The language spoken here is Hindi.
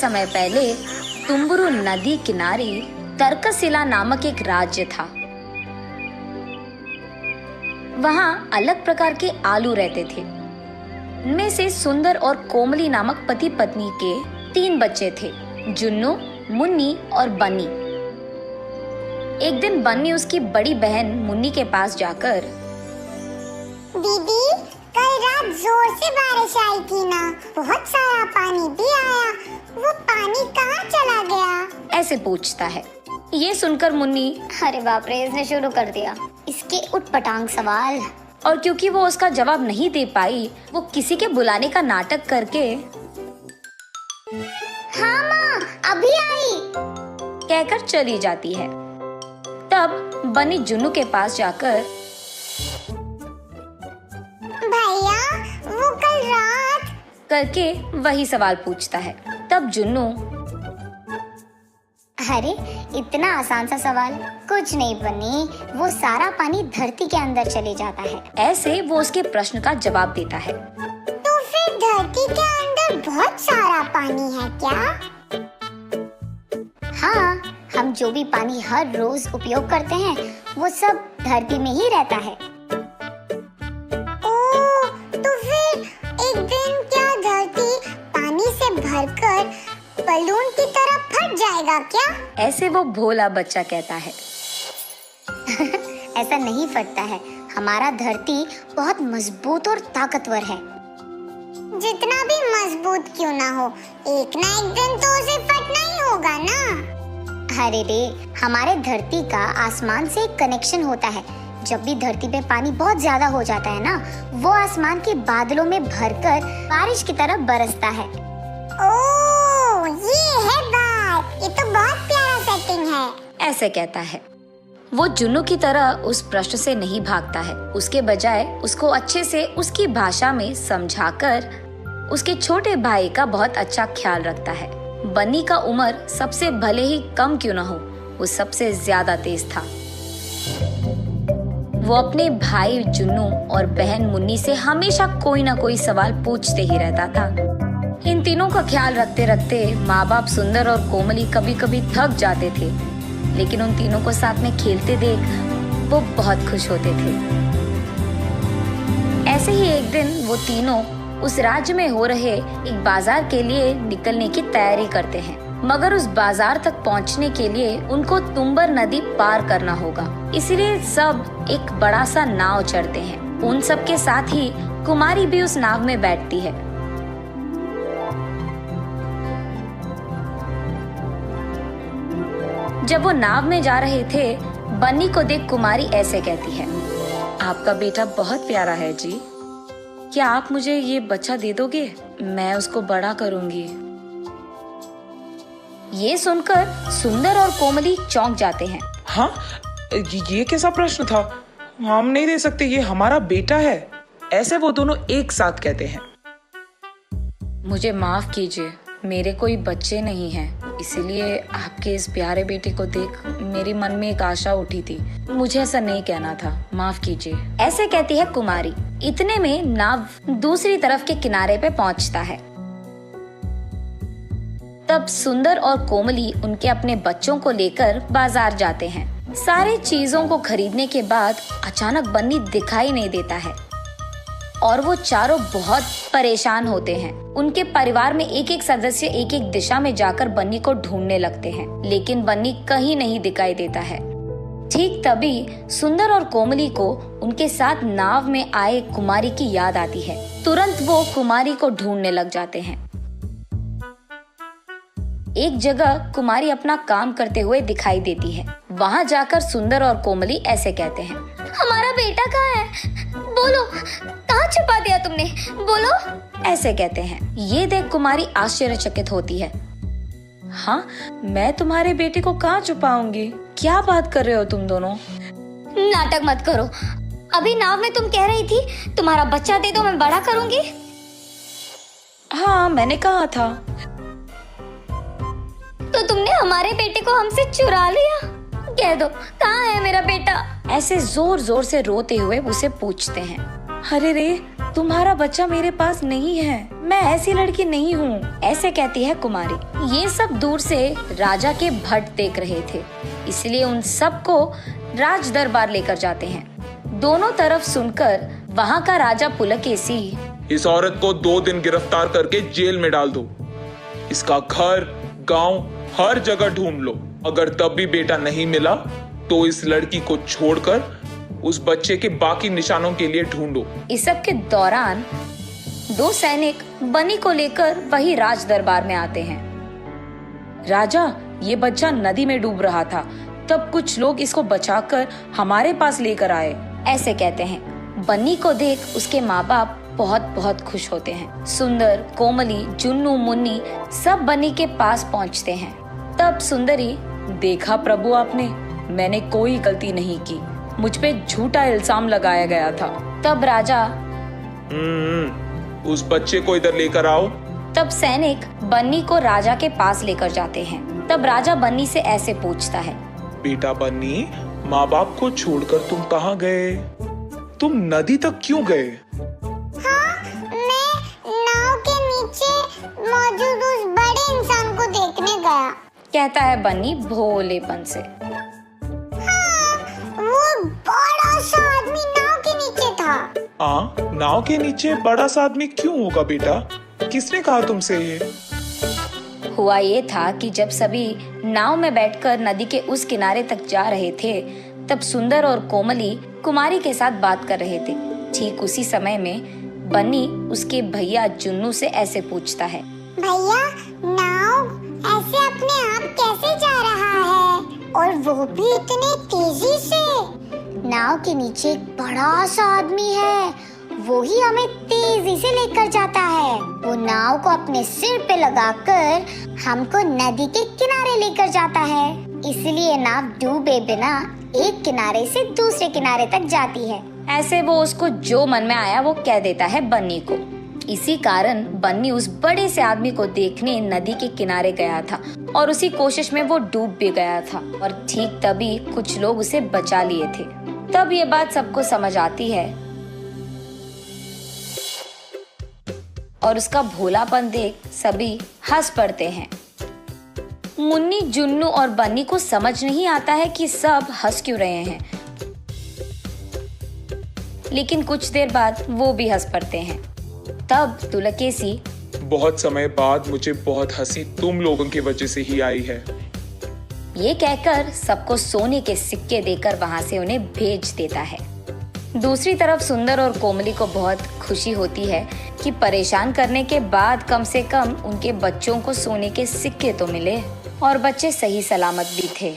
समय पहले तुम्बुरु नदी किनारे तर्कशिला नामक एक राज्य था। वहाँ अलग प्रकार के आलू रहते थे। उनमें से सुंदर और कोमली नामक पति पत्नी के 3 बच्चे थे, जुन्नू, मुन्नी और बन्नी। एक दिन बन्नी उसकी बड़ी बहन मुन्नी के पास जाकर, दीदी, कल रात जोर से बारिश आई थी ना, बहुत सारा पानी भी आया, वो पानी कहाँ चला गया? ऐसे पूछता है। ये सुनकर मुन्नी, अरे बाप रे, इसने शुरू कर दिया इसके उटपटांग सवाल। और क्योंकि वो उसका जवाब नहीं दे पाई, वो किसी के बुलाने का नाटक करके, हाँ माँ, अभी आई, कहकर चली जाती है। तब बन्नी जुन्नू के पास जाकर, भैया, वो कल रात करके वही सवाल पूछता है। तब जुन्नू, अरे इतना आसान सा सवाल, कुछ नहीं बनी, वो सारा पानी धरती के अंदर चले जाता है। ऐसे वो उसके प्रश्न का जवाब देता है। तो फिर धरती के अंदर बहुत सारा पानी है क्या? हाँ, हम जो भी पानी हर रोज उपयोग करते हैं वो सब धरती में ही रहता है। ओह, तो फिर एक दिन क्या धरती पानी से भरकर बलून की तरह फट जाएगा क्या? ऐसे वो भोला बच्चा कहता है। ऐसा नहीं फटता है, हमारा धरती बहुत मजबूत और ताकतवर है। जितना भी मजबूत क्यों ना हो, एक ना एक दिन तो उसे फटना ही होगा ना। अरे रे, हमारे धरती का आसमान से एक कनेक्शन होता है। जब भी धरती पे पानी बहुत ज्यादा हो जाता है ना, वो आसमान के बादलों में भरकर बारिश की तरह बरसता है। ओह, ये है बात, ये तो बहुत प्यारा सेटिंग है। ऐसे कहता है। वो जुन्नू की तरह उस प्रश्न से नहीं भागता है, उसके बजाय उसको अच्छे से उसकी भाषा में समझाकर उसके छोटे भाई का बहुत अच्छा ख्याल रखता है। बन्नी का उम्र सबसे भले ही कम क्यों ना हो, वो सबसे ज्यादा तेज था। वो अपने भाई जुन्नू और बहन मुन्नी से हमेशा कोई ना कोई सवाल पूछते ही रहता था। इन तीनों का ख्याल रखते रखते माँ बाप सुंदर और कोमली कभी कभी थक जाते थे, लेकिन उन तीनों को साथ में खेलते देख वो बहुत खुश होते थे। ऐसे ही एक दिन वो तीनों उस राज्य में हो रहे एक बाजार के लिए निकलने की तैयारी करते हैं, मगर उस बाजार तक पहुंचने के लिए उनको तुम्बर नदी पार करना होगा। इसलिए सब एक बड़ा सा नाव चढ़ते हैं। उन सब के साथ ही कुमारी भी उस नाव में बैठती है। जब वो नाव में जा रहे थे, बन्नी को देख कुमारी ऐसे कहती है, आपका बेटा बहुत प्यारा है जी, क्या आप मुझे ये बच्चा दे दोगे? मैं उसको बड़ा करूंगी। ये सुनकर सुंदर और कोमली चौंक जाते हैं। हाँ, ये कैसा प्रश्न था? हम नहीं दे सकते, ये हमारा बेटा है, ऐसे वो दोनों एक साथ कहते हैं। मुझे माफ कीजिए, मेरे कोई बच्चे नहीं हैं, इसीलिए आपके इस प्यारे बेटे को देख मेरे मन में एक आशा उठी थी। मुझे ऐसा नहीं कहना था, माफ कीजिए। ऐसे कहती है कुमारी। इतने में नाव दूसरी तरफ के किनारे पे पहुंचता है। तब सुंदर और कोमली उनके अपने बच्चों को लेकर बाजार जाते हैं। सारे चीजों को खरीदने के बाद अचानक बन्नी दिखाई नहीं देता है और वो चारों बहुत परेशान होते हैं। उनके परिवार में एक एक सदस्य एक एक दिशा में जाकर बन्नी को ढूंढने लगते हैं, लेकिन बन्नी कहीं नहीं दिखाई देता है। ठीक तभी सुंदर और कोमली को उनके साथ नाव में आए कुमारी की याद आती है। तुरंत वो कुमारी को ढूंढने लग जाते हैं। एक जगह कुमारी अपना काम करते हुए दिखाई देती है। वहाँ जाकर सुंदर और कोमली ऐसे कहते हैं, हमारा बेटा कहाँ है? बोलो, कहाँ छुपा दिया तुमने? बोलो। ऐसे कहते हैं। ये देख कुमारी आश्चर्यचकित होती है। हाँ, मैं तुम्हारे बेटे को कहाँ छुपाऊंगी? क्या बात कर रहे हो तुम दोनों? नाटक मत करो। अभी नाव में तुम कह रही थी तुम्हारा बच्चा दे दो, मैं बड़ा करूंगी। हाँ, मैंने कहा था। तो तुमने हमारे बेटे को हमसे चुरा लिया? कह दो, कहाँ है मेरा बेटा? ऐसे जोर जोर से रोते हुए उसे पूछते हैं। अरे रे, तुम्हारा बच्चा मेरे पास नहीं है, मैं ऐसी लड़की नहीं हूँ, ऐसे कहती है कुमारी। ये सब दूर से राजा के भट देख रहे थे, इसलिए उन सबको राज दरबार लेकर जाते हैं। दोनों तरफ सुनकर वहाँ का राजा पुलकेशी, इस औरत को 2 दिन गिरफ्तार करके जेल में डाल दो। इसका घर, गांव, हर जगह ढूंढ लो। अगर तब भी बेटा नहीं मिला तो इस लड़की को छोड़कर उस बच्चे के बाकी निशानों के लिए ढूंढो। इस सब के दौरान 2 सैनिक बनी को लेकर वही राज दरबार में आते हैं। राजा, ये बच्चा नदी में डूब रहा था, तब कुछ लोग इसको बचाकर हमारे पास लेकर आए, ऐसे कहते हैं। बन्नी को देख उसके माँ बाप बहुत बहुत खुश होते हैं। सुंदर, कोमली, जुन्नू, मुन्नी सब बन्नी के पास पहुँचते हैं। तब सुंदरी, देखा प्रभु आपने, मैंने कोई गलती नहीं की, मुझ पे झूठा इल्जाम लगाया गया था। तब राजा, उस बच्चे को इधर लेकर आओ। तब सैनिक बन्नी को राजा के पास लेकर जाते हैं। तब राजा बन्नी से ऐसे पूछता है, बेटा बन्नी, माँ बाप को छोड़कर तुम कहाँ गए? तुम नदी तक क्यों गए? हाँ, मैं नाव के नीचे मौजूद उस बड़े इंसान को देखने गया, कहता है बन्नी भोलेपन से। हाँ, वो बड़ा सा आदमी नाव के नीचे था। नाव के नीचे बड़ा सा आदमी क्यों होगा बेटा? किसने कहा तुमसे ये? हुआ ये था कि जब सभी नाव में बैठकर नदी के उस किनारे तक जा रहे थे, तब सुंदर और कोमली कुमारी के साथ बात कर रहे थे। ठीक उसी समय में बन्नी उसके भैया जुन्नू से ऐसे पूछता है, भैया, नाव ऐसे अपने आप कैसे जा रहा है, और वो भी इतने तेजी से? नाव के नीचे एक बड़ा सा आदमी है, वो ही हमें तेजी से लेकर जाता है। वो नाव को अपने सिर पे लगाकर हमको नदी के किनारे लेकर जाता है, इसलिए नाव डूबे बिना एक किनारे से दूसरे किनारे तक जाती है। ऐसे वो उसको जो मन में आया वो कह देता है बन्नी को। इसी कारण बन्नी उस बड़े से आदमी को देखने नदी के किनारे गया था और उसी कोशिश में वो डूब भी गया था। और ठीक तभी कुछ लोग उसे बचा लिए थे। तब ये बात सबको समझ आती है और उसका भोलापन देख सभी हंस पड़ते हैं। मुन्नी, जुन्नू और बन्नी को समझ नहीं आता है कि सब हंस क्यों रहे हैं, लेकिन कुछ देर बाद वो भी हंस पड़ते हैं। तब पुलकेशी, बहुत समय बाद मुझे बहुत हंसी तुम लोगों की वजह से ही आई है। ये कहकर सबको सोने के सिक्के देकर वहां से उन्हें भेज देता है। दूसरी तरफ सुंदर और कोमली को बहुत खुशी होती है कि परेशान करने के बाद कम से कम उनके बच्चों को सोने के सिक्के तो मिले और बच्चे सही सलामत भी थे।